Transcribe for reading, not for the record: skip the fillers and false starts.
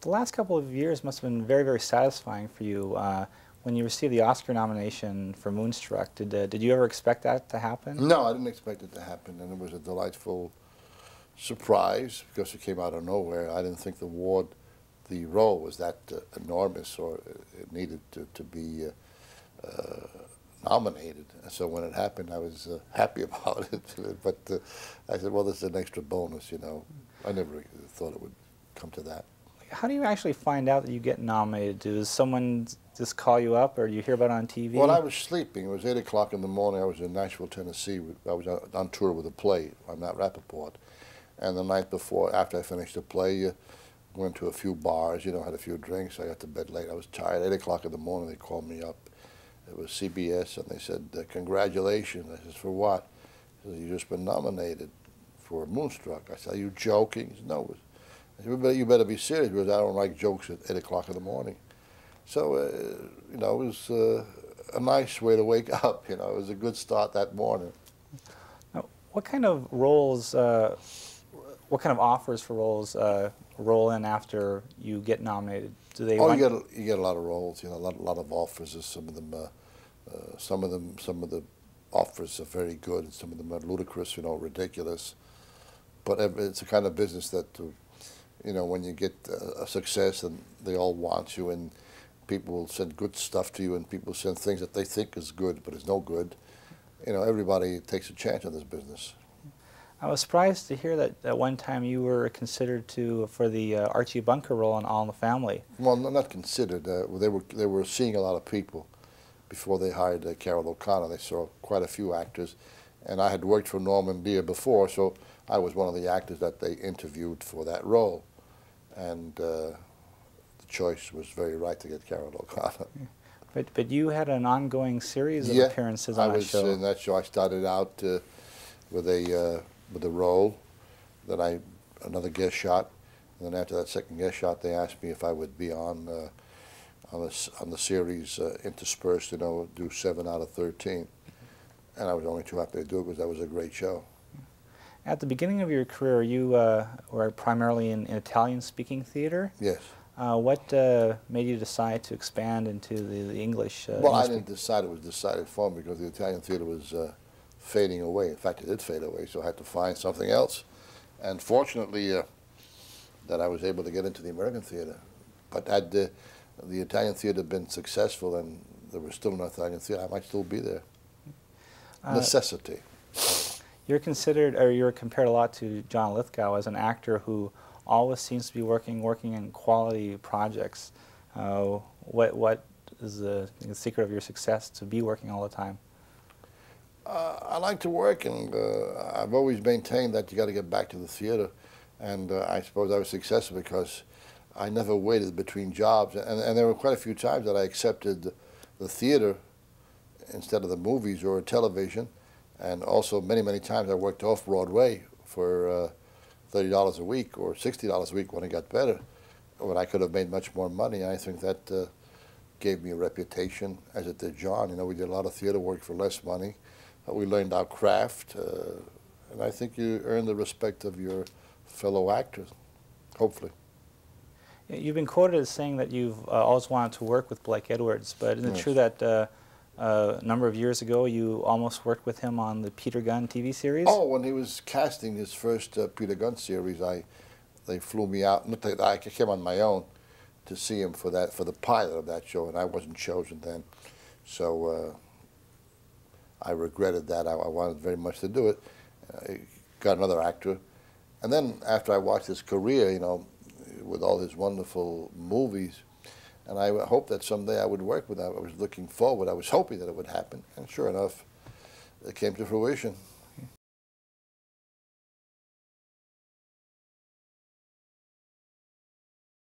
The last couple of years must have been very, very satisfying for you. When you received the Oscar nomination for Moonstruck, did you ever expect that to happen? No, I didn't expect it to happen, and it was a delightful surprise because it came out of nowhere. I didn't think the role was that enormous, or it needed to be nominated. So when it happened, I was happy about it. But I said, well, this is an extra bonus, you know. I never thought it would come to that. How do you actually find out that you get nominated? Does someone just call you up, or do you hear about it on TV? Well, I was sleeping. It was 8 o'clock in the morning. I was in Nashville, Tennessee. I was on tour with a play. I'm not Rappaport. And the night before, after I finished the play, went to a few bars, you know, had a few drinks. I got to bed late. I was tired. 8 o'clock in the morning, they called me up. It was CBS, and they said, congratulations. I said, for what? They said, you've just been nominated for Moonstruck. I said, are you joking? He said, no. I said, you better be serious, because I don't like jokes at 8 o'clock in the morning. So, you know, it was a nice way to wake up, you know. It was a good start that morning. Now, what kind of roles, what kind of offers for roles roll in after you get nominated? Do they? Oh, you get a lot of roles, you know, a lot of offers. Some of the offers are very good, and some of them are ludicrous, you know, ridiculous. But it's a kind of business that, you know, when you get a success and they all want you, and people will send good stuff to you, and people send things that they think is good but is no good. You know, everybody takes a chance in this business. I was surprised to hear that at one time you were considered for the Archie Bunker role in All in the Family. Well, not considered. They were seeing a lot of people before they hired Carol O'Connor. They saw quite a few actors, and I had worked for Norman Lear before, so I was one of the actors that they interviewed for that role, and the choice was very right to get Carol O'Connor. But you had an ongoing series of appearances on that show. I was in that show. I started out with a role, then another guest shot, and then after that second guest shot, they asked me if I would be on the series interspersed, you know, do 7 out of 13, and I was only too happy to do it because that was a great show. At the beginning of your career, you were primarily in Italian-speaking theater. Yes. What made you decide to expand into the English? Well, I didn't decide. It was decided for me because the Italian theater was fading away. In fact, it did fade away, so I had to find something else. And fortunately, that I was able to get into the American theater. But had the Italian theater been successful and there was still no Italian theater, I might still be there. Necessity. You're considered, or you're compared a lot to John Lithgow as an actor who always seems to be working in quality projects. What is the secret of your success to be working all the time? I like to work, and I've always maintained that you got to get back to the theater. And I suppose I was successful because I never waited between jobs. And there were quite a few times that I accepted the theater instead of the movies or television. And also many, many times I worked off-Broadway for $30 a week or $60 a week when it got better, when I could have made much more money. And I think that gave me a reputation, as it did John. You know, we did a lot of theater work for less money. We learned our craft, and I think you earn the respect of your fellow actors, hopefully. You've been quoted as saying that you've always wanted to work with Blake Edwards, but isn't it true that a number of years ago you almost worked with him on the Peter Gunn TV series? Oh, when he was casting his first Peter Gunn series, they flew me out. I came on my own to see him for the pilot of that show, and I wasn't chosen then. So I regretted that. I wanted very much to do it. I got another actor. And then after I watched his career, you know, with all his wonderful movies, and I hoped that someday I would work with him. I was looking forward. I was hoping that it would happen. And sure enough, it came to fruition.